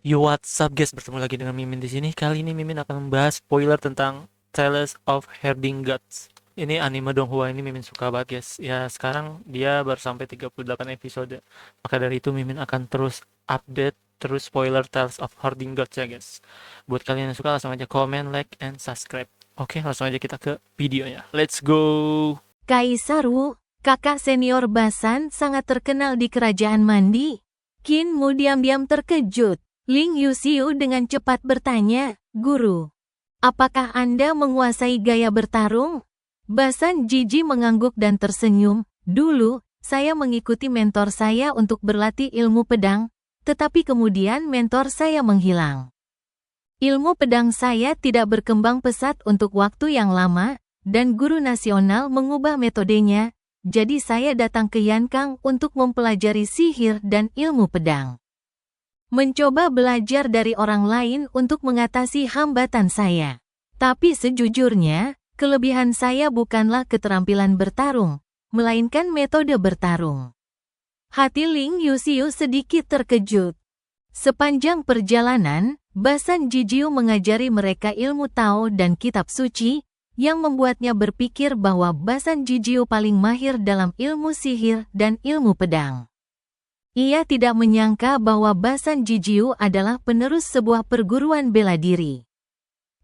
Yo, what's up guys? Bertemu lagi dengan Mimin di sini. Kali ini Mimin akan membahas spoiler tentang Tales of Herding Gods. Ini anime Donghua, ini Mimin suka banget guys. Ya, sekarang dia baru sampai 38 episode. Maka dari itu Mimin akan terus update, terus spoiler Tales of Herding Gods ya guys. Buat kalian yang suka langsung aja comment, like, and subscribe. Oke, langsung aja kita ke videonya. Let's go! Kaisar Wu, kakak senior Basan sangat terkenal di kerajaan Mandi. Qin Mu diam-diam terkejut. Ling Yuxiu dengan cepat bertanya, "Guru, apakah Anda menguasai gaya bertarung?" Basan Jiji mengangguk dan tersenyum. "Dulu, saya mengikuti mentor saya untuk berlatih ilmu pedang, tetapi kemudian mentor saya menghilang. Ilmu pedang saya tidak berkembang pesat untuk waktu yang lama, dan guru nasional mengubah metodenya, jadi saya datang ke Yankang untuk mempelajari sihir dan ilmu pedang. Mencoba belajar dari orang lain untuk mengatasi hambatan saya. Tapi sejujurnya, kelebihan saya bukanlah keterampilan bertarung, melainkan metode bertarung." Hati Ling Yuxiu sedikit terkejut. Sepanjang perjalanan, Basan Jijiu mengajari mereka ilmu Tao dan kitab suci, yang membuatnya berpikir bahwa Basan Jijiu paling mahir dalam ilmu sihir dan ilmu pedang. Ia tidak menyangka bahwa Basan Jijiu adalah penerus sebuah perguruan bela diri.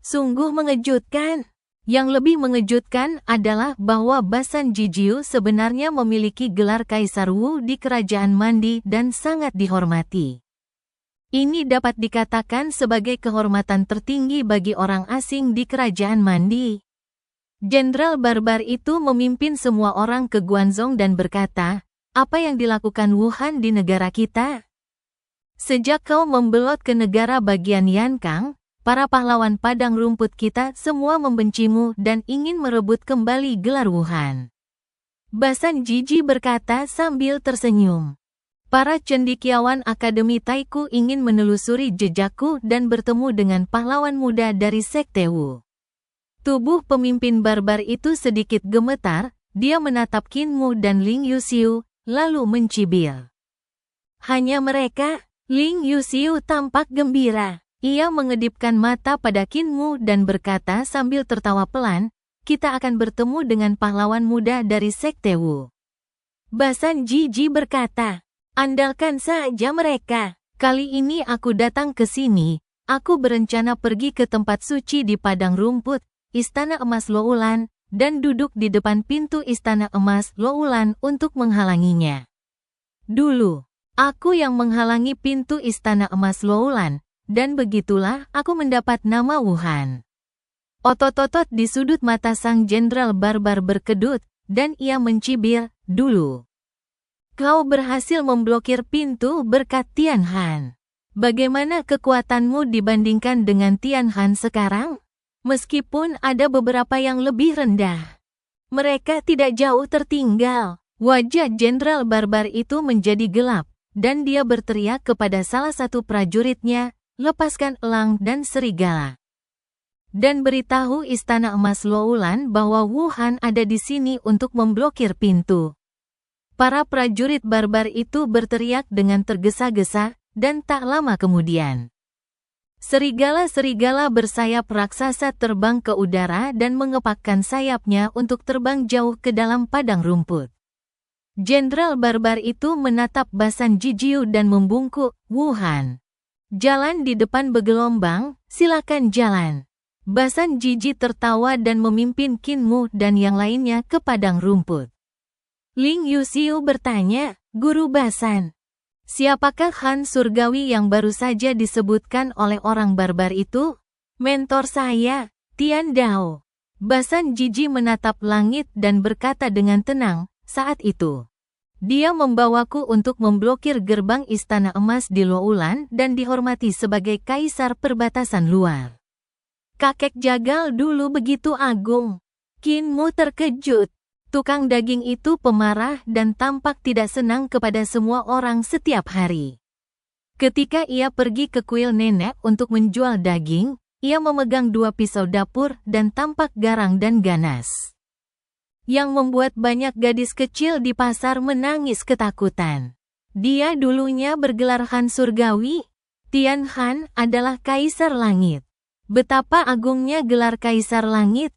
Sungguh mengejutkan. Yang lebih mengejutkan adalah bahwa Basan Jijiu sebenarnya memiliki gelar Kaisar Wu di kerajaan Mandi dan sangat dihormati. Ini dapat dikatakan sebagai kehormatan tertinggi bagi orang asing di kerajaan Mandi. Jenderal barbar itu memimpin semua orang ke Guanzhong dan berkata, "Apa yang dilakukan Wuhan di negara kita? Sejak kau membelot ke negara bagian Yankang, para pahlawan padang rumput kita semua membencimu dan ingin merebut kembali gelar Wuhan." Basan Jiji berkata sambil tersenyum. "Para cendekiawan Akademi Taiku ingin menelusuri jejakku dan bertemu dengan pahlawan muda dari Sekte Wu." Tubuh pemimpin barbar itu sedikit gemetar, dia menatap Qin Mu dan Ling Yuxiu, lalu mencibir. "Hanya mereka?" Ling Yuxiu tampak gembira. Ia mengedipkan mata pada Qin Mu dan berkata sambil tertawa pelan, "Kita akan bertemu dengan pahlawan muda dari Sekte Wu." Basan Jiji berkata, "Andalkan saja mereka. Kali ini aku datang ke sini, aku berencana pergi ke tempat suci di Padang Rumput, Istana Emas Loulan, dan duduk di depan pintu Istana Emas Loulan untuk menghalanginya. Dulu, aku yang menghalangi pintu Istana Emas Loulan, dan begitulah aku mendapat nama Wuhan." Otot-otot di sudut mata sang jenderal barbar berkedut, dan ia mencibir, "Dulu kau berhasil memblokir pintu berkat Tian Han. Bagaimana kekuatanmu dibandingkan dengan Tian Han sekarang? Meskipun ada beberapa yang lebih rendah, mereka tidak jauh tertinggal." Wajah jenderal barbar itu menjadi gelap, dan dia berteriak kepada salah satu prajuritnya, "Lepaskan elang dan serigala. Dan beritahu Istana Emas Loulan bahwa Wuhan ada di sini untuk memblokir pintu." Para prajurit barbar itu berteriak dengan tergesa-gesa, dan tak lama kemudian, serigala-serigala bersayap raksasa terbang ke udara dan mengepakkan sayapnya untuk terbang jauh ke dalam padang rumput. Jenderal barbar itu menatap Basan Jijiu dan membungkuk, "Wuhan, jalan di depan bergelombang, silakan jalan." Basan Jiji tertawa dan memimpin Qin Mu dan yang lainnya ke padang rumput. Ling Yuxiu bertanya, "Guru Basan, siapakah Han Surgawi yang baru saja disebutkan oleh orang barbar itu?" "Mentor saya, Tian Dao." Basan Jiji menatap langit dan berkata dengan tenang, "Saat itu, dia membawaku untuk memblokir gerbang Istana Emas di Loulan dan dihormati sebagai kaisar perbatasan luar." Kakek jagal dulu begitu agung. Qin Mu terkejut. Tukang daging itu pemarah dan tampak tidak senang kepada semua orang setiap hari. Ketika ia pergi ke kuil nenek untuk menjual daging, ia memegang 2 pisau dapur dan tampak garang dan ganas, yang membuat banyak gadis kecil di pasar menangis ketakutan. Dia dulunya bergelar Han Surgawi. Tian Han adalah Kaisar Langit. Betapa agungnya gelar Kaisar Langit.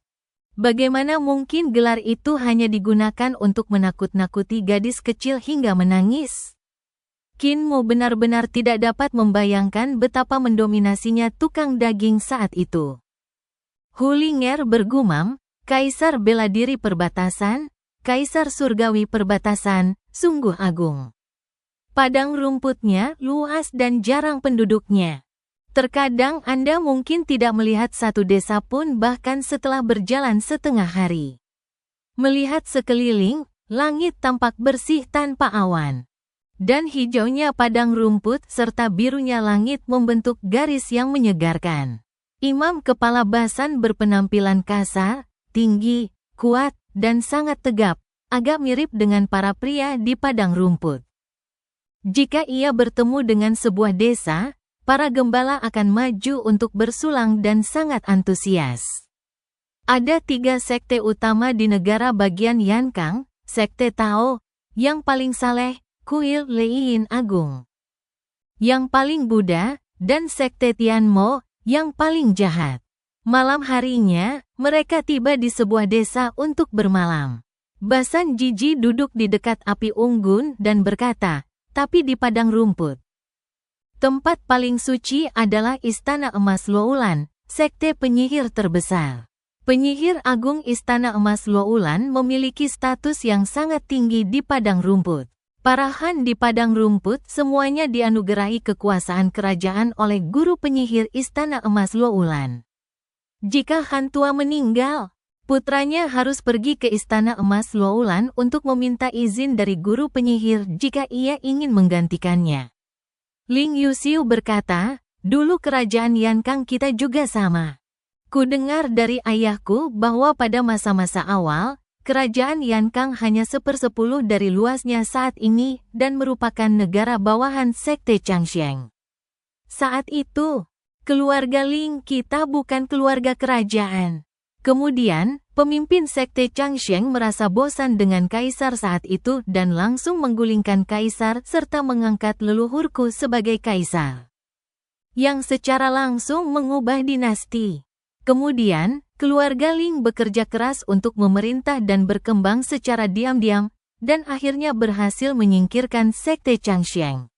Bagaimana mungkin gelar itu hanya digunakan untuk menakut-nakuti gadis kecil hingga menangis? Qin Mu benar-benar tidak dapat membayangkan betapa mendominasinya tukang daging saat itu. Hu Ling'er bergumam, Kaisar bela diri perbatasan, Kaisar surgawi perbatasan, sungguh agung. Padang rumputnya luas dan jarang penduduknya. Terkadang Anda mungkin tidak melihat satu desa pun bahkan setelah berjalan setengah hari. Melihat sekeliling, langit tampak bersih tanpa awan. Dan hijaunya padang rumput serta birunya langit membentuk garis yang menyegarkan. Imam kepala Basan berpenampilan kasar, tinggi, kuat, dan sangat tegap, agak mirip dengan para pria di padang rumput. Jika ia bertemu dengan sebuah desa, para gembala akan maju untuk bersulang dan sangat antusias. Ada 3 sekte utama di negara bagian Yankang, Sekte Tao, yang paling saleh, Kuil Leiyin Agung, yang paling Buddha, dan Sekte Tianmo, yang paling jahat. Malam harinya, mereka tiba di sebuah desa untuk bermalam. Basan Jiji duduk di dekat api unggun dan berkata, tapi di padang rumput. Tempat paling suci adalah Istana Emas Loulan, sekte penyihir terbesar. Penyihir agung Istana Emas Loulan memiliki status yang sangat tinggi di padang rumput. Para Han di padang rumput semuanya dianugerahi kekuasaan kerajaan oleh guru penyihir Istana Emas Loulan. Jika Han tua meninggal, putranya harus pergi ke Istana Emas Loulan untuk meminta izin dari guru penyihir jika ia ingin menggantikannya. Ling Yuxiu berkata, dulu kerajaan Yankang kita juga sama. Ku dengar dari ayahku bahwa pada masa-masa awal, kerajaan Yankang hanya 1/10 dari luasnya saat ini dan merupakan negara bawahan Sekte Changsheng. Saat itu, keluarga Ling kita bukan keluarga kerajaan. Kemudian, pemimpin Sekte Changsheng merasa bosan dengan kaisar saat itu dan langsung menggulingkan kaisar serta mengangkat leluhurku sebagai kaisar, yang secara langsung mengubah dinasti. Kemudian, keluarga Ling bekerja keras untuk memerintah dan berkembang secara diam-diam, dan akhirnya berhasil menyingkirkan Sekte Changsheng.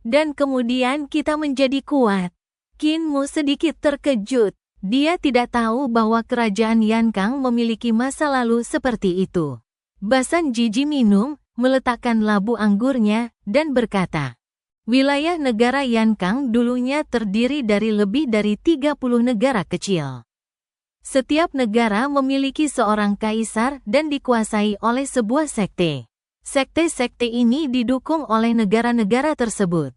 Dan kemudian kita menjadi kuat. Qin Mu sedikit terkejut. Dia tidak tahu bahwa kerajaan Yankang memiliki masa lalu seperti itu. Basan Jiji minum, meletakkan labu anggurnya, dan berkata, wilayah negara Yankang dulunya terdiri dari lebih dari 30 negara kecil. Setiap negara memiliki seorang kaisar dan dikuasai oleh sebuah sekte. Sekte-sekte ini didukung oleh negara-negara tersebut.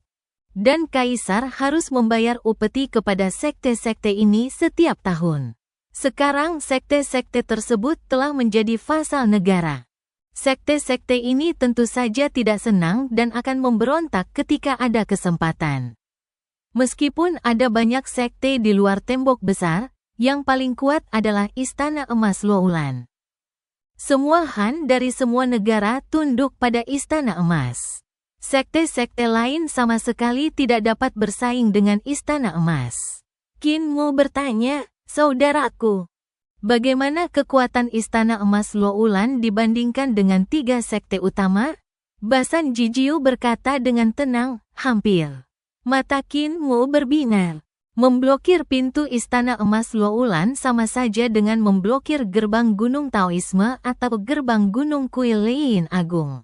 Dan kaisar harus membayar upeti kepada sekte-sekte ini setiap tahun. Sekarang sekte-sekte tersebut telah menjadi vasal negara. Sekte-sekte ini tentu saja tidak senang dan akan memberontak ketika ada kesempatan. Meskipun ada banyak sekte di luar tembok besar, yang paling kuat adalah Istana Emas Loulan. Semua Han dari semua negara tunduk pada Istana Emas. Sekte-sekte lain sama sekali tidak dapat bersaing dengan Istana Emas. Qin Mu bertanya, saudaraku, bagaimana kekuatan Istana Emas Loulan dibandingkan dengan 3 sekte utama? Basan Jijiu berkata dengan tenang, hampir. Mata Qin Mu berbinar. Memblokir pintu Istana Emas Loulan sama saja dengan memblokir gerbang Gunung Taoisme atau gerbang Gunung Kuil Leiyin Agung.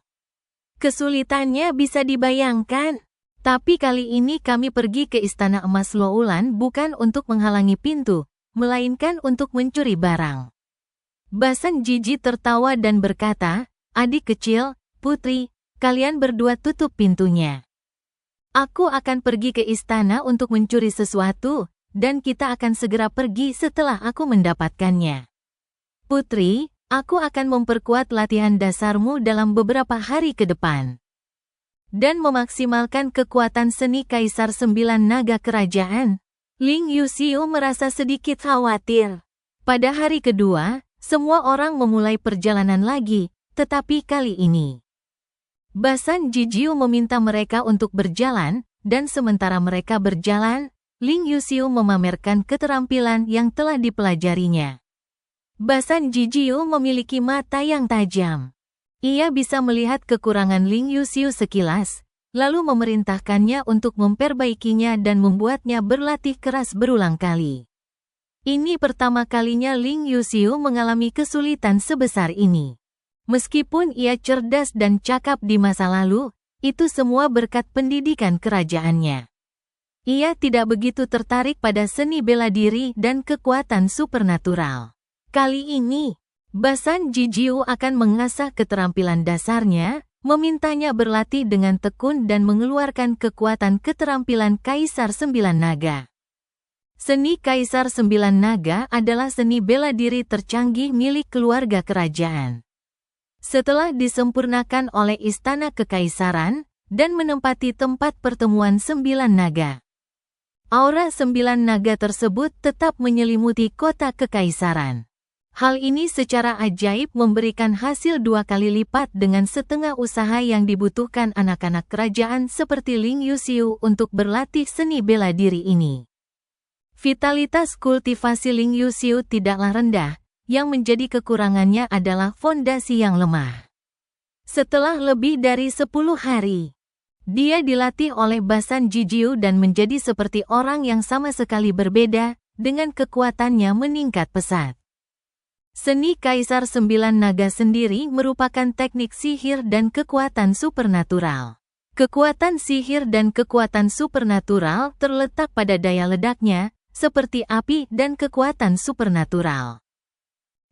Kesulitannya bisa dibayangkan. Tapi kali ini kami pergi ke Istana Emas Loulan bukan untuk menghalangi pintu, melainkan untuk mencuri barang. Basan Jiji tertawa dan berkata, adik kecil, putri, kalian berdua tutup pintunya. Aku akan pergi ke istana untuk mencuri sesuatu, dan kita akan segera pergi setelah aku mendapatkannya. Putri, aku akan memperkuat latihan dasarmu dalam beberapa hari ke depan. Dan memaksimalkan kekuatan seni Kaisar 9 Naga Kerajaan. Ling Yuxiu merasa sedikit khawatir. Pada hari kedua, semua orang memulai perjalanan lagi, tetapi kali ini Basan Jijiu meminta mereka untuk berjalan, dan sementara mereka berjalan, Ling Yuxiu memamerkan keterampilan yang telah dipelajarinya. Basan Jijiu memiliki mata yang tajam. Ia bisa melihat kekurangan Ling Yuxiu sekilas, lalu memerintahkannya untuk memperbaikinya dan membuatnya berlatih keras berulang kali. Ini pertama kalinya Ling Yuxiu mengalami kesulitan sebesar ini. Meskipun ia cerdas dan cakap di masa lalu, itu semua berkat pendidikan kerajaannya. Ia tidak begitu tertarik pada seni bela diri dan kekuatan supernatural. Kali ini, Basan Jijiu akan mengasah keterampilan dasarnya, memintanya berlatih dengan tekun dan mengeluarkan kekuatan keterampilan Kaisar Sembilan Naga. Seni Kaisar Sembilan Naga adalah seni bela diri tercanggih milik keluarga kerajaan. Setelah disempurnakan oleh Istana Kekaisaran dan menempati tempat pertemuan Sembilan Naga, aura Sembilan Naga tersebut tetap menyelimuti kota Kekaisaran. Hal ini secara ajaib memberikan hasil 2 kali lipat dengan setengah usaha yang dibutuhkan anak-anak kerajaan seperti Ling Yuxiu untuk berlatih seni bela diri ini. Vitalitas kultivasi Ling Yuxiu tidaklah rendah, yang menjadi kekurangannya adalah fondasi yang lemah. Setelah lebih dari 10 hari, dia dilatih oleh Basan Jijiu dan menjadi seperti orang yang sama sekali berbeda, dengan kekuatannya meningkat pesat. Seni Kaisar Sembilan Naga sendiri merupakan teknik sihir dan kekuatan supernatural. Kekuatan sihir dan kekuatan supernatural terletak pada daya ledaknya, seperti api dan kekuatan supernatural.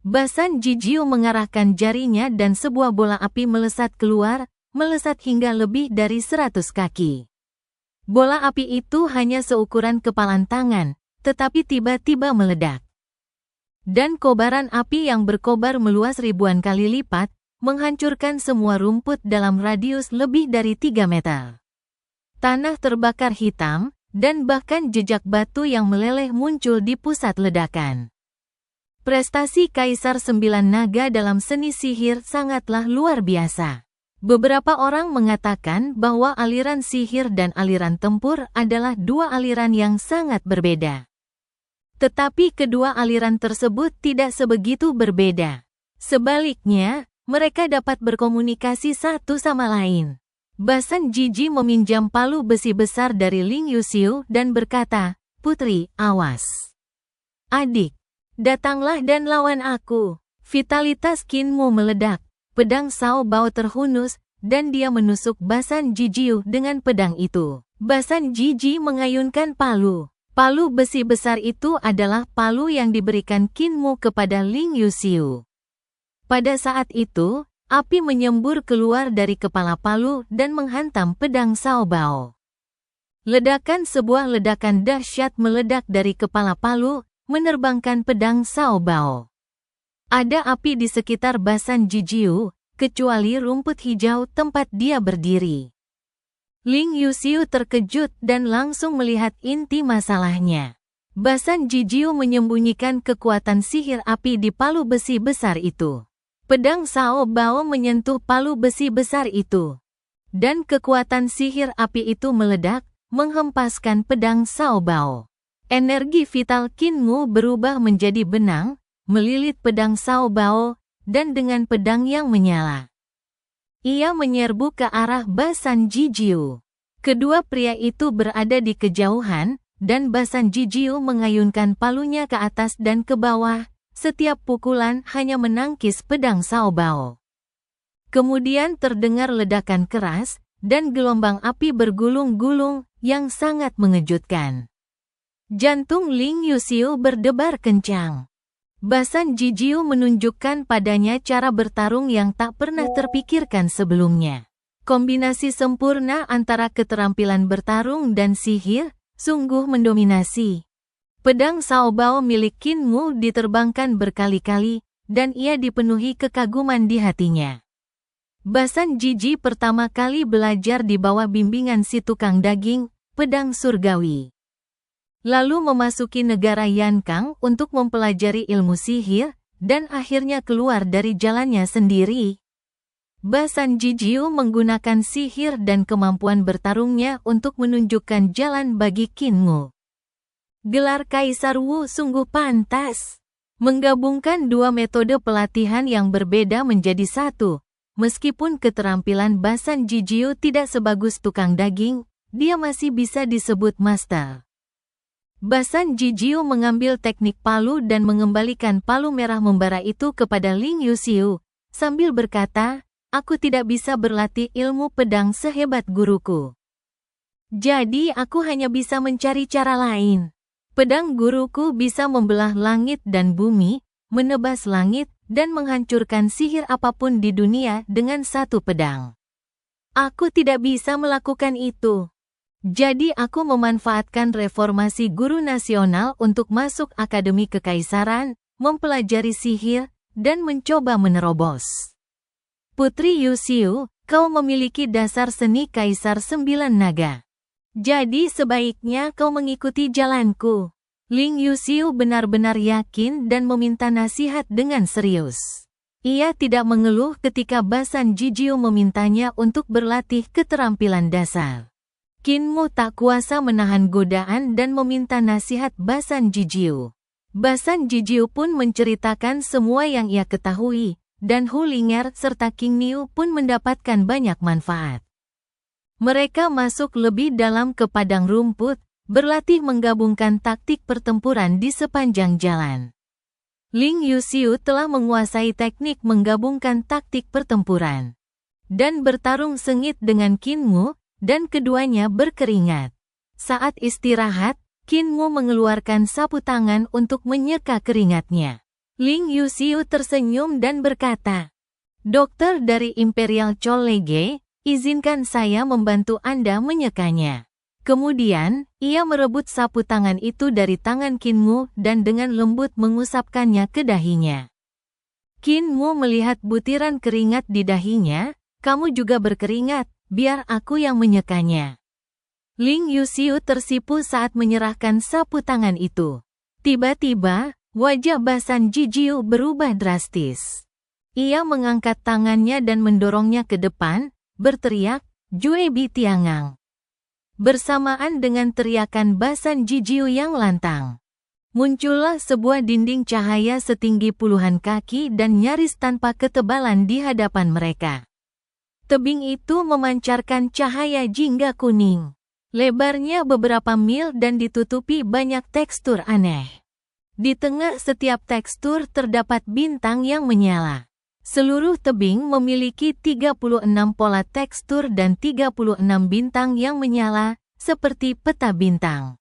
Basan Jijiu mengarahkan jarinya dan sebuah bola api melesat keluar, melesat hingga lebih dari 100 kaki. Bola api itu hanya seukuran kepalan tangan, tetapi tiba-tiba meledak. Dan kobaran api yang berkobar meluas ribuan kali lipat, menghancurkan semua rumput dalam radius lebih dari 3 meter. Tanah terbakar hitam, dan bahkan jejak batu yang meleleh muncul di pusat ledakan. Prestasi Kaisar Sembilan Naga dalam seni sihir sangatlah luar biasa. Beberapa orang mengatakan bahwa aliran sihir dan aliran tempur adalah 2 aliran yang sangat berbeda. Tetapi kedua aliran tersebut tidak sebegitu berbeda. Sebaliknya, mereka dapat berkomunikasi satu sama lain. Basan Jiji meminjam palu besi besar dari Ling Yuxiu dan berkata, "Putri, awas. Adik, datanglah dan lawan aku." Vitalitas Qinmu meledak, pedang Sao Bao terhunus, dan dia menusuk Basan Jijiu dengan pedang itu. Basan Jiji mengayunkan palu. Palu besi besar itu adalah palu yang diberikan Qinmu kepada Ling Yuxiu. Pada saat itu, api menyembur keluar dari kepala palu dan menghantam pedang Sao Bao. Sebuah ledakan dahsyat meledak dari kepala palu, menerbangkan pedang Sao Bao. Ada api di sekitar Basan Jijiu, kecuali rumput hijau tempat dia berdiri. Ling Yuxiu terkejut dan langsung melihat inti masalahnya. Basan Jijiu menyembunyikan kekuatan sihir api di palu besi besar itu. Pedang Sao Bao menyentuh palu besi besar itu. Dan kekuatan sihir api itu meledak, menghempaskan pedang Sao Bao. Energi vital Qinmu berubah menjadi benang, melilit pedang Sao Bao, dan dengan pedang yang menyala, ia menyerbu ke arah Basan Jijiu. Kedua pria itu berada di kejauhan, dan Basan Jijiu mengayunkan palunya ke atas dan ke bawah, setiap pukulan hanya menangkis pedang Sao Bao. Kemudian terdengar ledakan keras, dan gelombang api bergulung-gulung, yang sangat mengejutkan. Jantung Ling Yuxiu berdebar kencang. Basan Jijiu menunjukkan padanya cara bertarung yang tak pernah terpikirkan sebelumnya. Kombinasi sempurna antara keterampilan bertarung dan sihir, sungguh mendominasi. Pedang Sao Bao milik Qinmu diterbangkan berkali-kali, dan ia dipenuhi kekaguman di hatinya. Basan Jiji pertama kali belajar di bawah bimbingan si tukang daging, pedang surgawi. Lalu memasuki negara Yankang untuk mempelajari ilmu sihir, dan akhirnya keluar dari jalannya sendiri. Basan Jijiu menggunakan sihir dan kemampuan bertarungnya untuk menunjukkan jalan bagi Qin Mu. Gelar Kaisar Wu sungguh pantas. Menggabungkan dua metode pelatihan yang berbeda menjadi satu. Meskipun keterampilan Basan Jijiu tidak sebagus tukang daging, dia masih bisa disebut master. Basan Jijiu mengambil teknik palu dan mengembalikan palu merah membara itu kepada Ling Yuxiu, sambil berkata, "Aku tidak bisa berlatih ilmu pedang sehebat guruku. Jadi aku hanya bisa mencari cara lain. Pedang guruku bisa membelah langit dan bumi, menebas langit, dan menghancurkan sihir apapun di dunia dengan satu pedang. Aku tidak bisa melakukan itu. Jadi aku memanfaatkan reformasi guru nasional untuk masuk Akademi Kekaisaran, mempelajari sihir, dan mencoba menerobos. Putri Yuxiu, kau memiliki dasar seni Kaisar 9 Naga. Jadi sebaiknya kau mengikuti jalanku." Ling Yuxiu benar-benar yakin dan meminta nasihat dengan serius. Ia tidak mengeluh ketika Basan Jijiu memintanya untuk berlatih keterampilan dasar. Qin Mu tak kuasa menahan godaan dan meminta nasihat Basan Jijiu. Basan Jijiu pun menceritakan semua yang ia ketahui, dan Hu Linger serta King Niu pun mendapatkan banyak manfaat. Mereka masuk lebih dalam ke padang rumput, berlatih menggabungkan taktik pertempuran di sepanjang jalan. Ling Yuxiu telah menguasai teknik menggabungkan taktik pertempuran dan bertarung sengit dengan Qin Mu, dan keduanya berkeringat. Saat istirahat, Qin Mu mengeluarkan sapu tangan untuk menyeka keringatnya. Ling Yuxiu tersenyum dan berkata, "Dokter dari Imperial College, izinkan saya membantu Anda menyekanya." Kemudian, ia merebut sapu tangan itu dari tangan Qin Mu dan dengan lembut mengusapkannya ke dahinya. Qin Mu melihat butiran keringat di dahinya, "Kamu juga berkeringat, biar aku yang menyekanya." Ling Yuxiu tersipu saat menyerahkan sapu tangan itu. Tiba-tiba, wajah Basan Jijiu berubah drastis. Ia mengangkat tangannya dan mendorongnya ke depan, berteriak, "Jue Bi Tiangang!" Bersamaan dengan teriakan Basan Jijiu yang lantang, muncullah sebuah dinding cahaya setinggi puluhan kaki dan nyaris tanpa ketebalan di hadapan mereka. Tebing itu memancarkan cahaya jingga kuning. Lebarnya beberapa mil dan ditutupi banyak tekstur aneh. Di tengah setiap tekstur terdapat bintang yang menyala. Seluruh tebing memiliki 36 pola tekstur dan 36 bintang yang menyala, seperti peta bintang.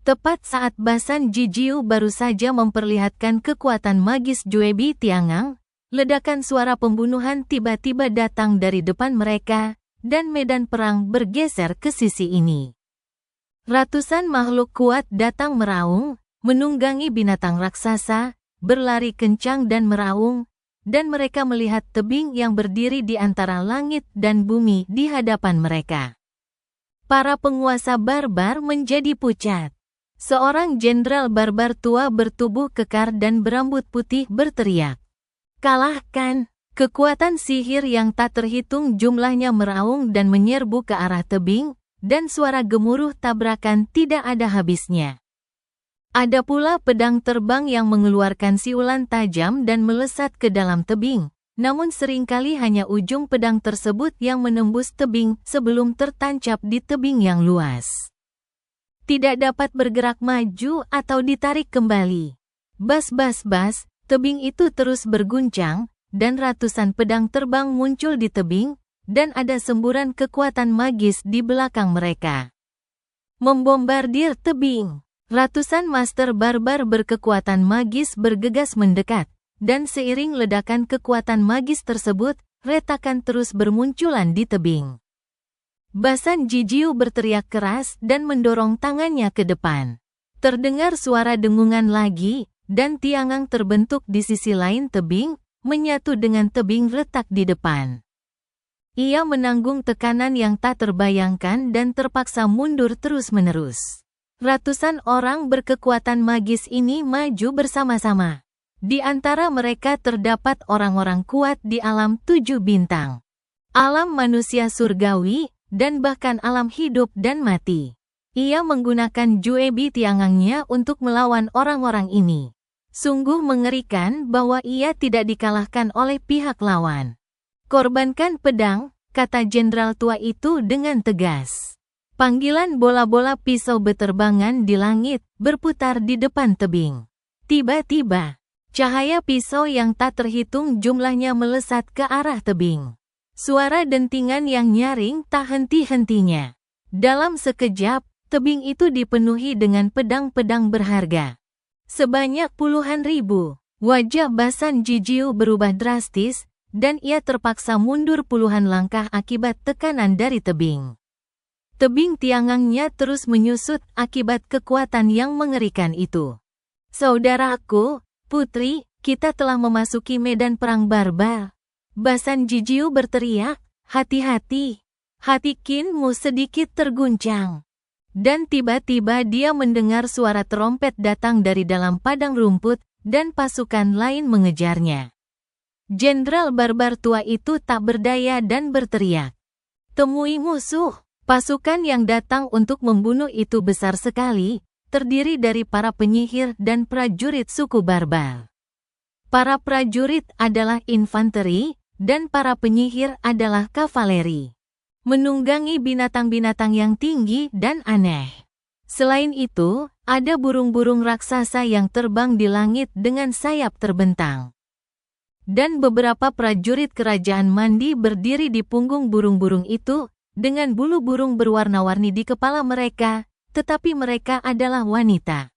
Tepat saat Basan Jijiu baru saja memperlihatkan kekuatan magis Jue Bi Tiangang, ledakan suara pembunuhan tiba-tiba datang dari depan mereka, dan medan perang bergeser ke sisi ini. Ratusan makhluk kuat datang meraung, menunggangi binatang raksasa, berlari kencang dan meraung, dan mereka melihat tebing yang berdiri di antara langit dan bumi di hadapan mereka. Para penguasa barbar menjadi pucat. Seorang jenderal barbar tua bertubuh kekar dan berambut putih berteriak, "Kalahkan!" Kekuatan sihir yang tak terhitung jumlahnya meraung dan menyerbu ke arah tebing, dan suara gemuruh tabrakan tidak ada habisnya. Ada pula pedang terbang yang mengeluarkan siulan tajam dan melesat ke dalam tebing, namun seringkali hanya ujung pedang tersebut yang menembus tebing sebelum tertancap di tebing yang luas. Tidak dapat bergerak maju atau ditarik kembali. Bas-bas-bas, tebing itu terus berguncang, dan ratusan pedang terbang muncul di tebing, dan ada semburan kekuatan magis di belakang mereka. Membombardir tebing. Ratusan master barbar berkekuatan magis bergegas mendekat, dan seiring ledakan kekuatan magis tersebut, retakan terus bermunculan di tebing. Basan Jijiu berteriak keras dan mendorong tangannya ke depan. Terdengar suara dengungan lagi, dan Tiangang terbentuk di sisi lain tebing, menyatu dengan tebing retak di depan. Ia menanggung tekanan yang tak terbayangkan dan terpaksa mundur terus-menerus. Ratusan orang berkekuatan magis ini maju bersama-sama. Di antara mereka terdapat orang-orang kuat di alam 7 bintang, alam manusia surgawi, dan bahkan alam hidup dan mati. Ia menggunakan Juebi Tiangangnya untuk melawan orang-orang ini. Sungguh mengerikan bahwa ia tidak dikalahkan oleh pihak lawan. Korbankan pedang, kata jenderal tua itu dengan tegas. Panggilan bola-bola pisau beterbangan di langit, berputar di depan tebing. Tiba-tiba, cahaya pisau yang tak terhitung jumlahnya melesat ke arah tebing. Suara dentingan yang nyaring tak henti-hentinya. Dalam sekejap, tebing itu dipenuhi dengan pedang-pedang berharga. Sebanyak puluhan ribu. Wajah Basan Jijiu berubah drastis, dan ia terpaksa mundur puluhan langkah akibat tekanan dari tebing. Tebing Tiangangnya terus menyusut akibat kekuatan yang mengerikan itu. Saudaraku, putri, kita telah memasuki medan perang barbar. Basan Jijiu berteriak, hati-hati. Hati Kinmu sedikit terguncang. Dan tiba-tiba dia mendengar suara trompet datang dari dalam padang rumput, dan pasukan lain mengejarnya. Jenderal barbar tua itu tak berdaya dan berteriak, temui musuh. Pasukan yang datang untuk membunuh itu besar sekali, terdiri dari para penyihir dan prajurit suku barbar. Para prajurit adalah infanteri, dan para penyihir adalah kavaleri. Menunggangi binatang-binatang yang tinggi dan aneh. Selain itu, ada burung-burung raksasa yang terbang di langit dengan sayap terbentang. Dan beberapa prajurit kerajaan Mandi berdiri di punggung burung-burung itu, dengan bulu burung berwarna-warni di kepala mereka, tetapi mereka adalah wanita.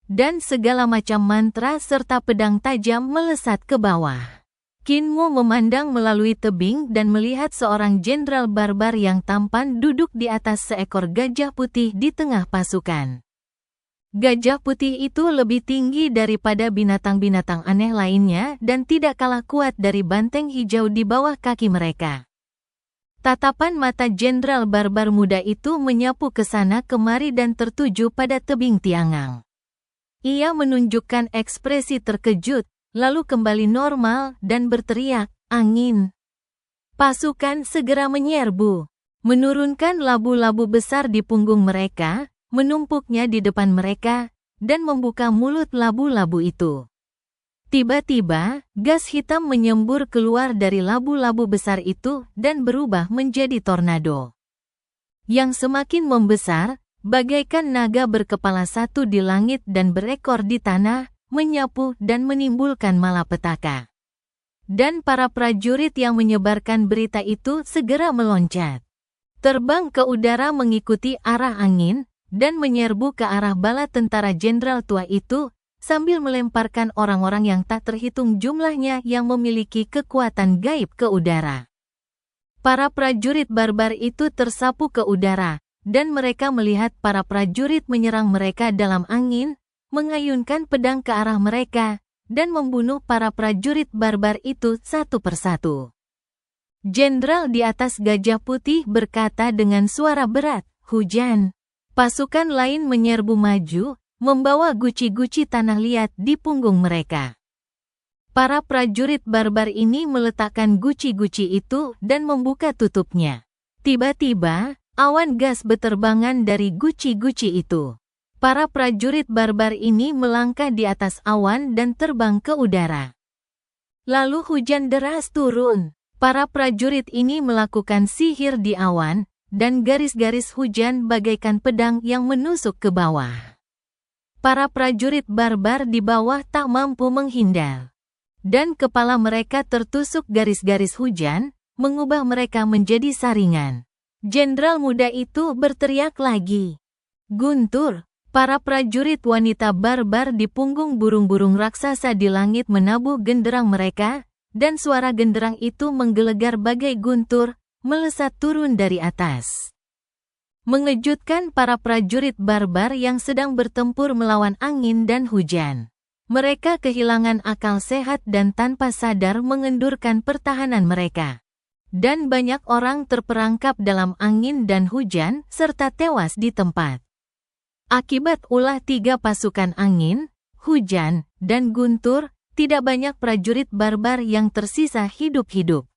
Dan segala macam mantra serta pedang tajam melesat ke bawah. Kinmu memandang melalui tebing dan melihat seorang jenderal barbar yang tampan duduk di atas seekor gajah putih di tengah pasukan. Gajah putih itu lebih tinggi daripada binatang-binatang aneh lainnya dan tidak kalah kuat dari banteng hijau di bawah kaki mereka. Tatapan mata jenderal barbar muda itu menyapu ke sana kemari dan tertuju pada tebing Tiangang. Ia menunjukkan ekspresi terkejut, lalu kembali normal dan berteriak, angin. Pasukan segera menyerbu, menurunkan labu-labu besar di punggung mereka, menumpuknya di depan mereka, dan membuka mulut labu-labu itu. Tiba-tiba, gas hitam menyembur keluar dari labu-labu besar itu dan berubah menjadi tornado. Yang semakin membesar, bagaikan naga berkepala satu di langit dan berekor di tanah, menyapu dan menimbulkan malapetaka. Dan para prajurit yang menyebarkan berita itu segera meloncat. Terbang ke udara mengikuti arah angin, dan menyerbu ke arah bala tentara jenderal tua itu, sambil melemparkan orang-orang yang tak terhitung jumlahnya yang memiliki kekuatan gaib ke udara. Para prajurit barbar itu tersapu ke udara, dan mereka melihat para prajurit menyerang mereka dalam angin, mengayunkan pedang ke arah mereka, dan membunuh para prajurit barbar itu satu persatu. Jenderal di atas gajah putih berkata dengan suara berat, hujan. Pasukan lain menyerbu maju, membawa guci-guci tanah liat di punggung mereka. Para prajurit barbar ini meletakkan guci-guci itu dan membuka tutupnya. Tiba-tiba, awan gas beterbangan dari guci-guci itu. Para prajurit barbar ini melangkah di atas awan dan terbang ke udara. Lalu hujan deras turun. Para prajurit ini melakukan sihir di awan, dan garis-garis hujan bagaikan pedang yang menusuk ke bawah. Para prajurit barbar di bawah tak mampu menghindar. Dan kepala mereka tertusuk garis-garis hujan, mengubah mereka menjadi saringan. Jenderal muda itu berteriak lagi. Guntur! Para prajurit wanita barbar di punggung burung-burung raksasa di langit menabuh genderang mereka, dan suara genderang itu menggelegar bagai guntur, melesat turun dari atas. Mengejutkan para prajurit barbar yang sedang bertempur melawan angin dan hujan. Mereka kehilangan akal sehat dan tanpa sadar mengendurkan pertahanan mereka. Dan banyak orang terperangkap dalam angin dan hujan, serta tewas di tempat. Akibat ulah tiga pasukan angin, hujan, dan Guntur, tidak banyak prajurit barbar yang tersisa hidup-hidup.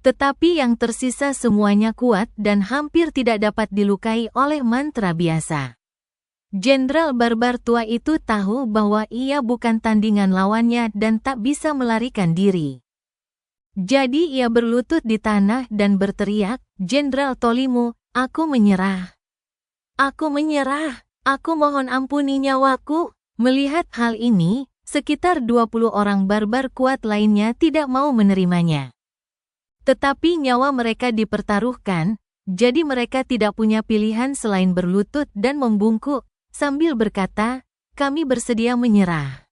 Tetapi yang tersisa semuanya kuat dan hampir tidak dapat dilukai oleh mantra biasa. Jenderal barbar tua itu tahu bahwa ia bukan tandingan lawannya dan tak bisa melarikan diri. Jadi ia berlutut di tanah dan berteriak, "Jenderal Tolimu, aku menyerah. Aku menyerah. Aku mohon ampuni nyawaku." Melihat hal ini, sekitar 20 orang barbar kuat lainnya tidak mau menerimanya. Tetapi nyawa mereka dipertaruhkan, jadi mereka tidak punya pilihan selain berlutut dan membungkuk, sambil berkata, "Kami bersedia menyerah."